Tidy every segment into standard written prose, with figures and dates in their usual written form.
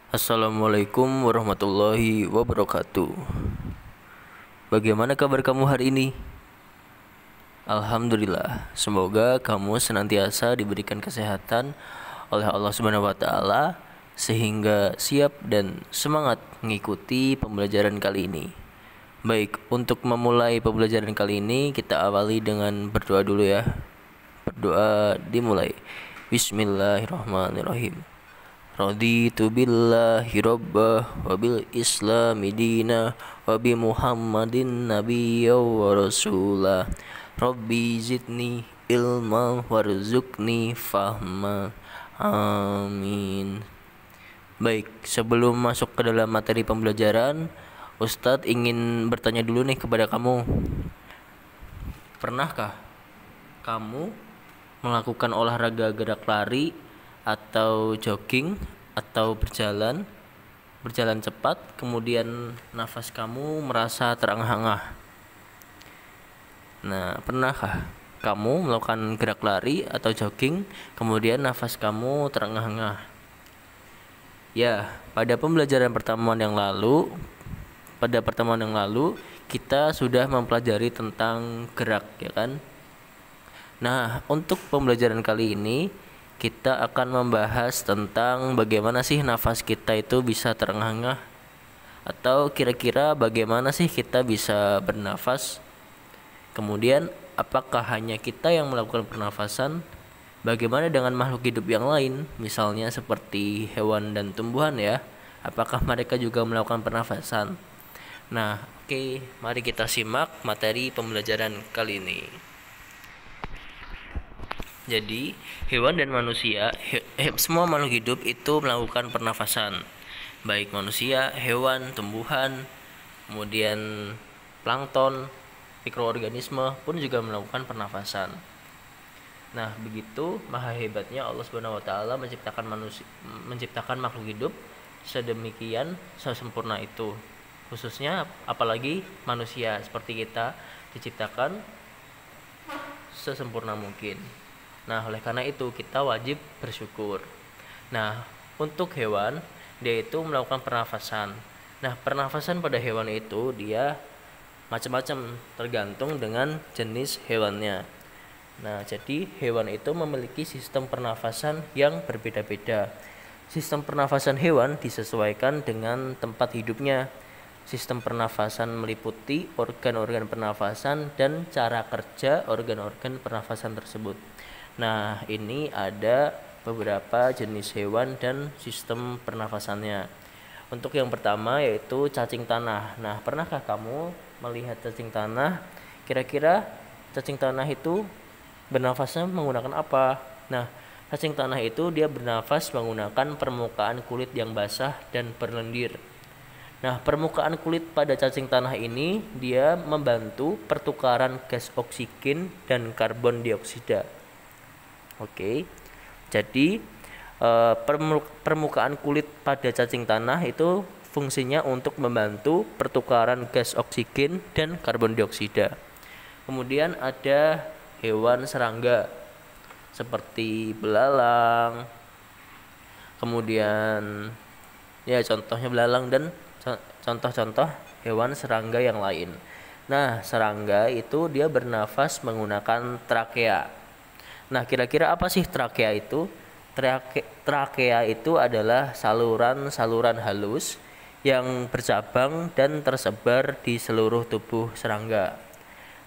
Assalamualaikum warahmatullahi wabarakatuh. Bagaimana kabar kamu hari ini? Alhamdulillah. Semoga kamu senantiasa diberikan kesehatan oleh Allah Subhanahu wa taala sehingga siap dan semangat mengikuti pembelajaran kali ini. Baik, untuk memulai pembelajaran kali ini kita awali dengan berdoa dulu ya. Berdoa dimulai. Bismillahirrahmanirrahim. Raditu billahi rabbah wa bil islami dina wa bi muhammadin nabiyya wa rasulah. Rabbi zidni ilma warzuqni fahma. Amin. Baik, sebelum masuk ke dalam materi pembelajaran, Ustadz ingin bertanya dulu nih kepada kamu. Pernahkah kamu melakukan olahraga gerak lari atau jogging atau berjalan cepat, kemudian nafas kamu merasa terengah-engah? Nah, pernahkah kamu melakukan gerak lari atau jogging, kemudian nafas kamu terengah-engah? Ya, pada pertemuan yang lalu kita sudah mempelajari tentang gerak, ya kan? Nah, untuk pembelajaran kali ini kita akan membahas tentang bagaimana sih nafas kita itu bisa terengah-engah, atau kira-kira bagaimana sih kita bisa bernafas. Kemudian, apakah hanya kita yang melakukan pernafasan? Bagaimana dengan makhluk hidup yang lain, misalnya seperti hewan dan tumbuhan ya? Apakah mereka juga melakukan pernafasan? Nah, oke, mari kita simak materi pembelajaran kali ini. Jadi, hewan dan manusia, semua makhluk hidup itu melakukan pernafasan. Baik manusia, hewan, tumbuhan, kemudian plankton, mikroorganisme pun juga melakukan pernafasan. Nah, begitu maha hebatnya Allah Subhanahu wa taala menciptakan makhluk hidup sedemikian sesempurna itu. Khususnya apalagi manusia seperti kita diciptakan sesempurna mungkin. Nah, oleh karena itu kita wajib bersyukur. Nah, untuk hewan, dia itu melakukan pernafasan. Nah, pernafasan pada hewan itu dia macam-macam tergantung dengan jenis hewannya. Nah, jadi hewan itu memiliki sistem pernafasan yang berbeda-beda. Sistem pernafasan hewan disesuaikan dengan tempat hidupnya. Sistem pernafasan meliputi organ-organ pernafasan dan cara kerja organ-organ pernafasan tersebut. Nah, ini ada beberapa jenis hewan dan sistem pernafasannya. Untuk yang pertama yaitu cacing tanah. Nah, pernahkah kamu melihat cacing tanah? Kira-kira cacing tanah itu bernafasnya menggunakan apa? Nah, cacing tanah itu dia bernafas menggunakan permukaan kulit yang basah dan berlendir. Nah, permukaan kulit pada cacing tanah ini dia membantu pertukaran gas oksigen dan karbon dioksida. Oke. Jadi permukaan kulit pada cacing tanah itu fungsinya untuk membantu pertukaran gas oksigen dan karbon dioksida. Kemudian ada hewan serangga seperti belalang. Kemudian ya contohnya belalang dan contoh-contoh hewan serangga yang lain. Nah, serangga itu dia bernafas menggunakan trakea. Nah, kira-kira apa sih trakea itu? Trakea itu adalah saluran-saluran halus yang bercabang dan tersebar di seluruh tubuh serangga.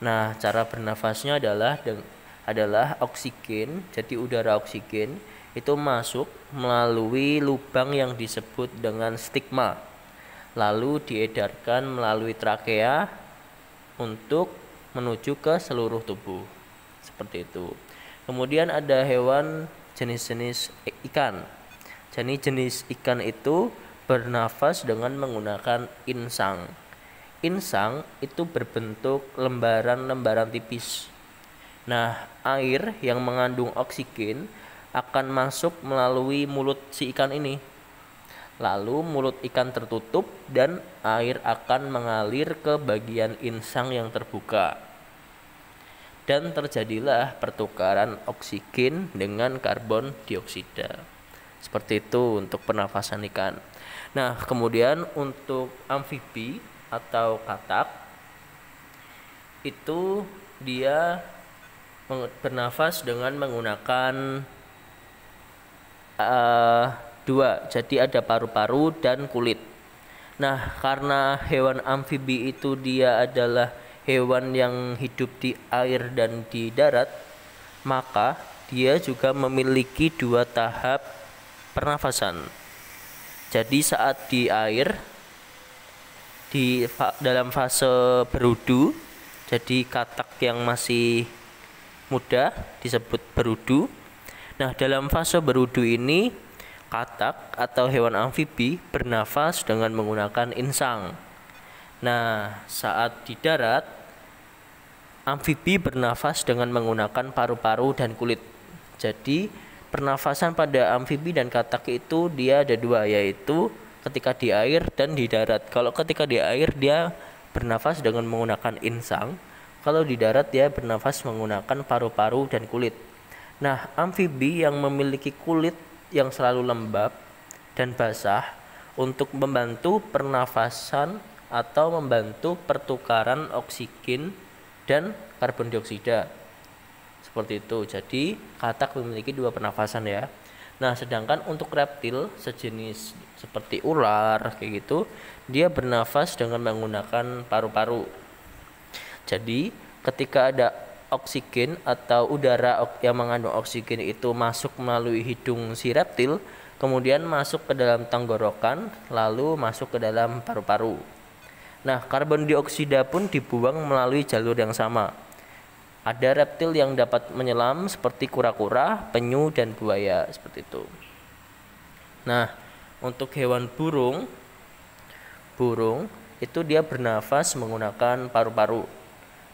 Nah, cara bernafasnya adalah oksigen, jadi udara oksigen itu masuk melalui lubang yang disebut dengan stigma, lalu diedarkan melalui trakea untuk menuju ke seluruh tubuh. Seperti itu. Kemudian ada hewan jenis-jenis ikan. Jadi jenis ikan itu bernafas dengan menggunakan insang. Insang itu berbentuk lembaran-lembaran tipis. Nah, air yang mengandung oksigen akan masuk melalui mulut si ikan ini. Lalu mulut ikan tertutup dan air akan mengalir ke bagian insang yang terbuka. Dan terjadilah pertukaran oksigen dengan karbon dioksida. Seperti itu untuk pernafasan ikan. Nah, kemudian untuk amfibi atau katak itu dia bernafas dengan menggunakan dua, jadi ada paru-paru dan kulit. Nah, karena hewan amfibi itu dia adalah hewan yang hidup di air dan di darat, maka dia juga memiliki dua tahap pernafasan. Jadi saat di air, dalam fase berudu, jadi katak yang masih muda disebut berudu. Nah, dalam fase berudu ini katak atau hewan amfibi bernafas dengan menggunakan insang. Nah, saat di darat, amfibi bernafas dengan menggunakan paru-paru dan kulit. Jadi, pernafasan pada amfibi dan katak itu dia ada dua, yaitu ketika di air dan di darat. Kalau ketika di air dia bernafas dengan menggunakan insang, kalau di darat dia bernafas menggunakan paru-paru dan kulit. Nah, amfibi yang memiliki kulit yang selalu lembab dan basah untuk membantu pernafasan atau membantu pertukaran oksigen dan karbon dioksida. Seperti itu. Jadi katak memiliki dua pernafasan ya. Nah, sedangkan untuk reptil sejenis seperti ular kayak gitu, dia bernafas dengan menggunakan paru-paru. Jadi ketika ada oksigen atau udara yang mengandung oksigen itu masuk melalui hidung si reptil, kemudian masuk ke dalam tenggorokan, lalu masuk ke dalam paru-paru. Nah, karbon dioksida pun dibuang melalui jalur yang sama. Ada reptil yang dapat menyelam seperti kura-kura, penyu, dan buaya, seperti itu. Nah, untuk hewan burung itu dia bernafas menggunakan paru-paru.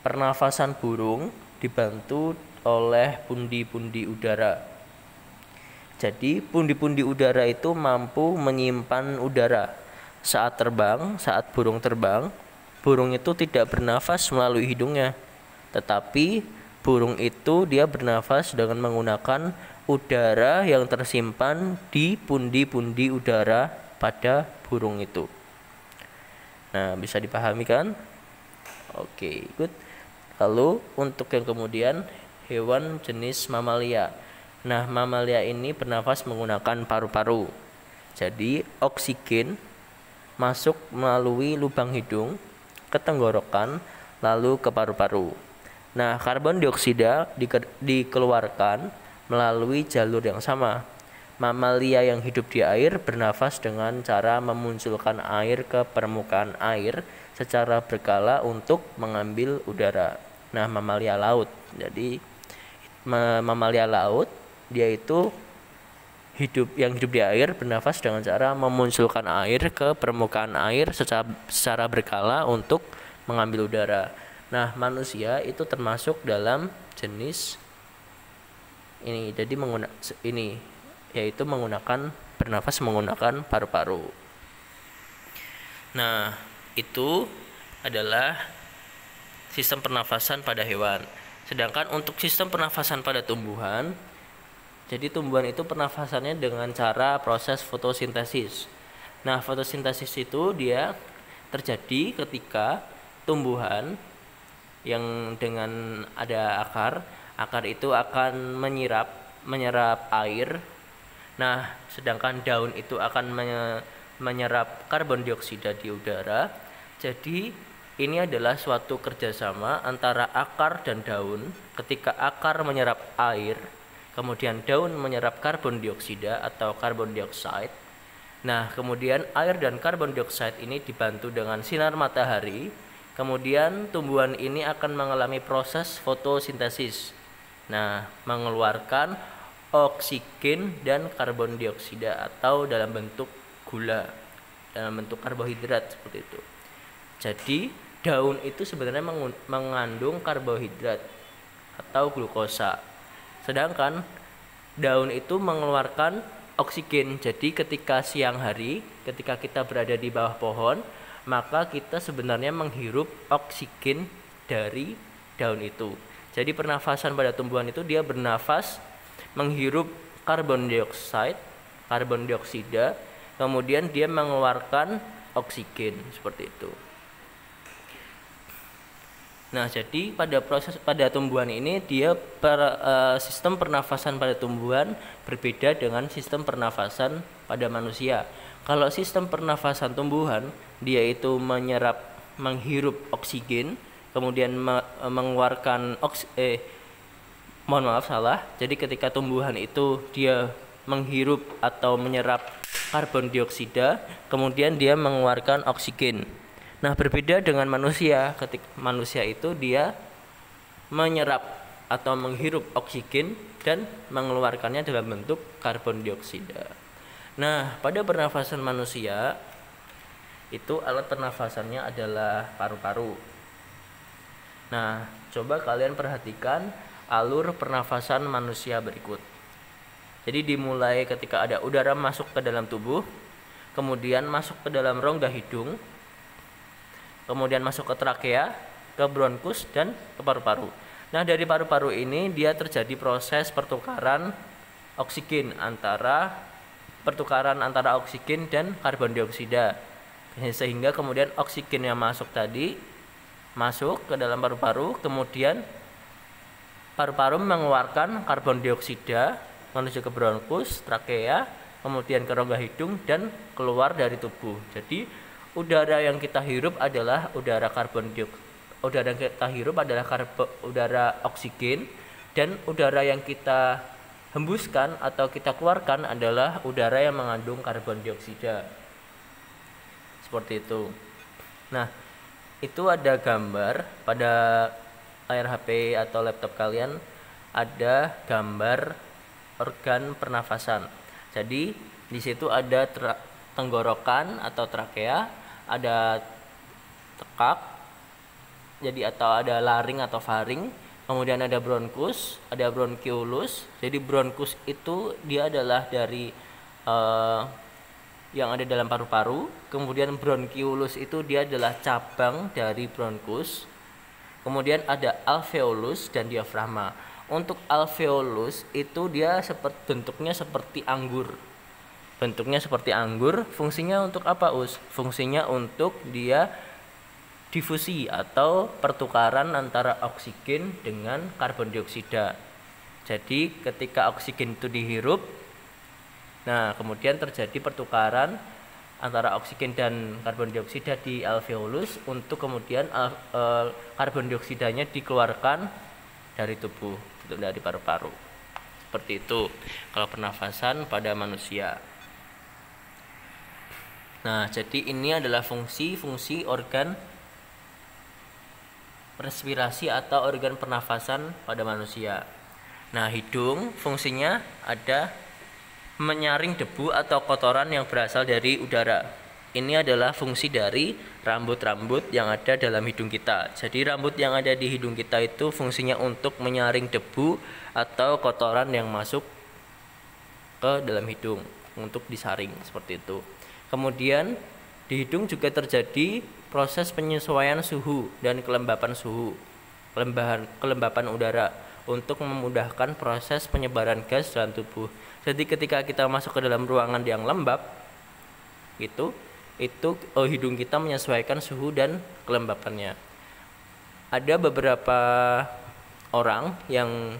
Pernafasan burung dibantu oleh pundi-pundi udara. Jadi pundi-pundi udara itu mampu menyimpan udara. Saat burung terbang, burung itu tidak bernafas melalui hidungnya, tetapi burung itu dia bernafas dengan menggunakan udara yang tersimpan di pundi-pundi udara pada burung itu. Nah, bisa dipahami kan? Oke, good. Lalu untuk yang kemudian hewan jenis mamalia. Nah, mamalia ini bernafas menggunakan paru-paru. Jadi oksigen masuk melalui lubang hidung ke tenggorokan lalu ke paru-paru. Nah, karbon dioksida dikeluarkan melalui jalur yang sama. Mamalia yang hidup di air bernafas dengan cara memunculkan air ke permukaan air secara berkala untuk mengambil udara. Nah, mamalia laut. Jadi mamalia laut dia itu hidup di air bernafas dengan cara memunculkan air ke permukaan air secara berkala untuk mengambil udara. Nah, manusia itu termasuk dalam jenis ini. Jadi yaitu bernafas menggunakan paru-paru. Nah, itu adalah sistem pernafasan pada hewan. Sedangkan untuk sistem pernafasan pada tumbuhan, jadi tumbuhan itu pernafasannya dengan cara proses fotosintesis. Nah, fotosintesis itu dia terjadi ketika tumbuhan yang dengan ada akar itu akan menyerap air. Nah, sedangkan daun itu akan menyerap karbon dioksida di udara. Jadi ini adalah suatu kerjasama antara akar dan daun. Ketika akar menyerap air, kemudian daun menyerap karbon dioksida atau karbon dioksida. Nah, kemudian air dan karbon dioksida ini dibantu dengan sinar matahari. Kemudian tumbuhan ini akan mengalami proses fotosintesis. Nah, mengeluarkan oksigen dan karbon dioksida atau dalam bentuk gula, dalam bentuk karbohidrat seperti itu. Jadi daun itu sebenarnya mengandung karbohidrat atau glukosa. Sedangkan daun itu mengeluarkan oksigen. Jadi ketika siang hari, ketika kita berada di bawah pohon, maka kita sebenarnya menghirup oksigen dari daun itu. Jadi pernafasan pada tumbuhan itu dia bernafas menghirup karbon dioksida karbon dioksida, kemudian dia mengeluarkan oksigen seperti itu. Nah, jadi pada tumbuhan ini dia sistem pernafasan pada tumbuhan berbeda dengan sistem pernafasan pada manusia. Kalau sistem pernafasan tumbuhan dia itu menghirup oksigen, kemudian mengeluarkan Jadi ketika tumbuhan itu dia menghirup atau menyerap karbon dioksida, kemudian dia mengeluarkan oksigen. Nah, berbeda dengan manusia. Ketika manusia itu dia menyerap atau menghirup oksigen dan mengeluarkannya dalam bentuk karbon dioksida. Nah, pada pernafasan manusia itu alat pernafasannya adalah paru-paru. Nah, coba kalian perhatikan alur pernafasan manusia berikut. Jadi dimulai ketika ada udara masuk ke dalam tubuh, kemudian masuk ke dalam rongga hidung, kemudian masuk ke trakea, ke bronkus, dan ke paru-paru. Nah, dari paru-paru ini dia terjadi proses pertukaran antara oksigen dan karbon dioksida. Sehingga kemudian oksigen yang masuk tadi masuk ke dalam paru-paru, kemudian paru-paru mengeluarkan karbon dioksida menuju ke bronkus, trakea, kemudian ke rongga hidung dan keluar dari tubuh. Jadi udara yang kita hirup adalah udara oksigen, dan udara yang kita hembuskan atau kita keluarkan adalah udara yang mengandung karbon dioksida. Seperti itu. Nah, itu ada gambar pada layar HP atau laptop kalian, ada gambar organ pernafasan. Jadi di situ ada tenggorokan atau trakea, ada tekak, jadi atau ada laring atau faring, kemudian ada bronkus, ada bronkiolus. Jadi bronkus itu dia adalah dari yang ada dalam paru-paru, kemudian bronkiolus itu dia adalah cabang dari bronkus, kemudian ada alveolus dan diafragma. Untuk alveolus itu dia bentuknya seperti anggur. Fungsinya untuk apa, Us? Fungsinya untuk dia difusi atau pertukaran antara oksigen dengan karbon dioksida. Jadi ketika oksigen itu dihirup, nah kemudian terjadi pertukaran antara oksigen dan karbon dioksida di alveolus untuk kemudian karbon dioksidanya dikeluarkan dari tubuh, dari paru-paru. Seperti itu kalau pernafasan pada manusia. Nah, jadi ini adalah fungsi-fungsi organ respirasi atau organ pernafasan pada manusia. Nah, hidung fungsinya ada menyaring debu atau kotoran yang berasal dari udara. Ini adalah fungsi dari rambut-rambut yang ada dalam hidung kita. Jadi rambut yang ada di hidung kita itu fungsinya untuk menyaring debu atau kotoran yang masuk ke dalam hidung untuk disaring seperti itu. Kemudian di hidung juga terjadi proses penyesuaian suhu dan kelembapan udara untuk memudahkan proses penyebaran gas dalam tubuh. Jadi ketika kita masuk ke dalam ruangan yang lembab, itu hidung kita menyesuaikan suhu dan kelembapannya. Ada beberapa orang yang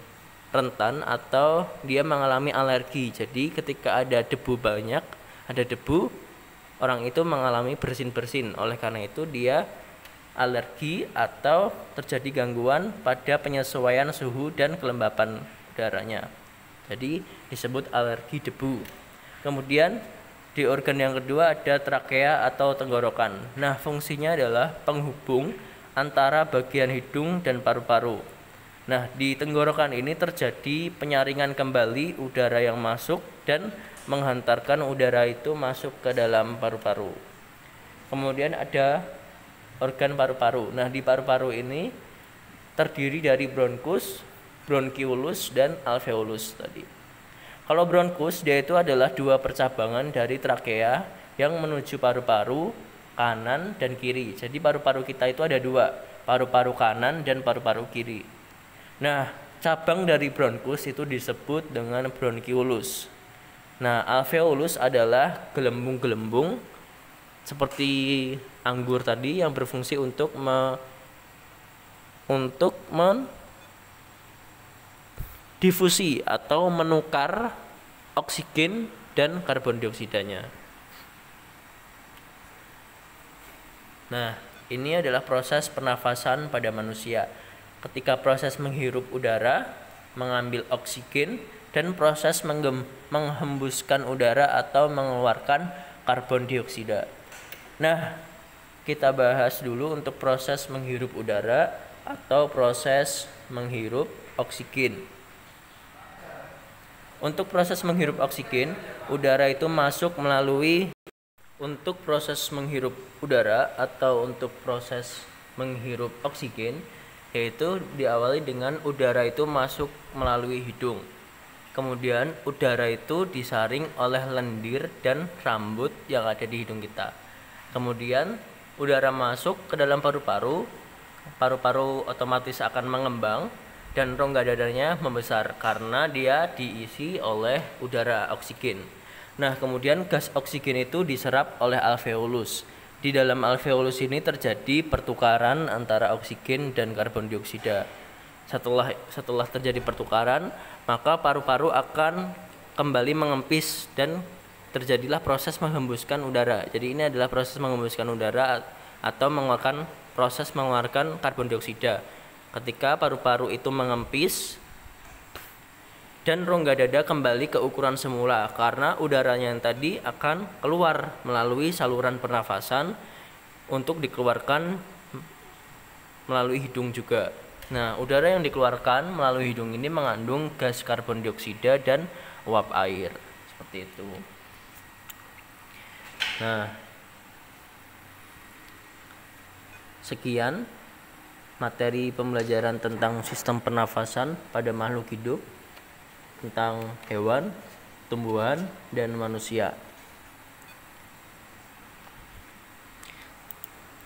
rentan atau dia mengalami alergi. Jadi ketika ada debu banyak, orang itu mengalami bersin-bersin. Oleh karena itu dia alergi atau terjadi gangguan pada penyesuaian suhu dan kelembapan udaranya. Jadi disebut alergi debu. Kemudian di organ yang kedua ada trakea atau tenggorokan. Nah, fungsinya adalah penghubung antara bagian hidung dan paru-paru. Nah, di tenggorokan ini terjadi penyaringan kembali udara yang masuk dan menghantarkan udara itu masuk ke dalam paru-paru. Kemudian ada organ paru-paru. Nah, di paru-paru ini terdiri dari bronkus, bronkiolus, dan alveolus tadi. Kalau bronkus dia itu adalah dua percabangan dari trakea yang menuju paru-paru kanan dan kiri. Jadi paru-paru kita itu ada dua, paru-paru kanan dan paru-paru kiri. Nah, cabang dari bronkus itu disebut dengan bronkiolus. Nah, alveolus adalah gelembung-gelembung seperti anggur tadi yang berfungsi untuk mendifusi atau menukar oksigen dan karbon dioksidanya. Nah, ini adalah proses pernafasan pada manusia. Ketika proses menghirup udara, mengambil oksigen, dan proses menghembuskan udara atau mengeluarkan karbon dioksida. Nah, kita bahas dulu untuk proses menghirup udara atau proses menghirup oksigen. Untuk proses menghirup oksigen, udara itu masuk melalui untuk proses menghirup udara atau untuk proses menghirup oksigen, yaitu diawali dengan udara itu masuk melalui hidung. Kemudian udara itu disaring oleh lendir dan rambut yang ada di hidung kita. Kemudian udara masuk ke dalam paru-paru, paru-paru otomatis akan mengembang dan rongga dadanya membesar karena dia diisi oleh udara oksigen. Nah, kemudian gas oksigen itu diserap oleh alveolus. Di dalam alveolus ini terjadi pertukaran antara oksigen dan karbon dioksida. Setelah terjadi pertukaran, maka paru-paru akan kembali mengempis dan terjadilah proses menghembuskan udara. Jadi ini adalah proses menghembuskan udara atau proses mengeluarkan karbon dioksida. Ketika paru-paru itu mengempis dan rongga dada kembali ke ukuran semula karena udaranya yang tadi akan keluar melalui saluran pernafasan untuk dikeluarkan melalui hidung juga. Nah, udara yang dikeluarkan melalui hidung ini mengandung gas karbon dioksida dan uap air. Seperti itu. Nah, sekian materi pembelajaran tentang sistem pernafasan pada makhluk hidup, tentang hewan, tumbuhan, dan manusia.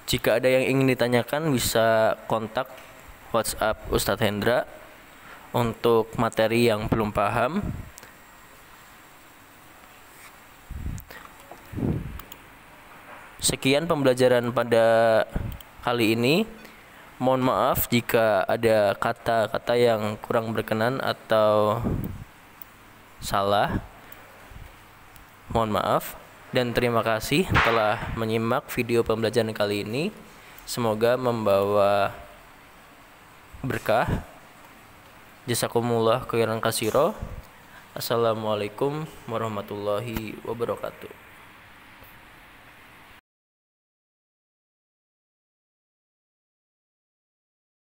Jika ada yang ingin ditanyakan bisa kontak WhatsApp Ustadz Hendra untuk materi yang belum paham. Sekian pembelajaran pada kali ini. Mohon maaf jika ada kata-kata yang kurang berkenan atau salah. Mohon maaf dan terima kasih telah menyimak video pembelajaran kali ini. Semoga membawa berkah. Jazakumullah khairan katsira. Assalamualaikum warahmatullahi wabarakatuh.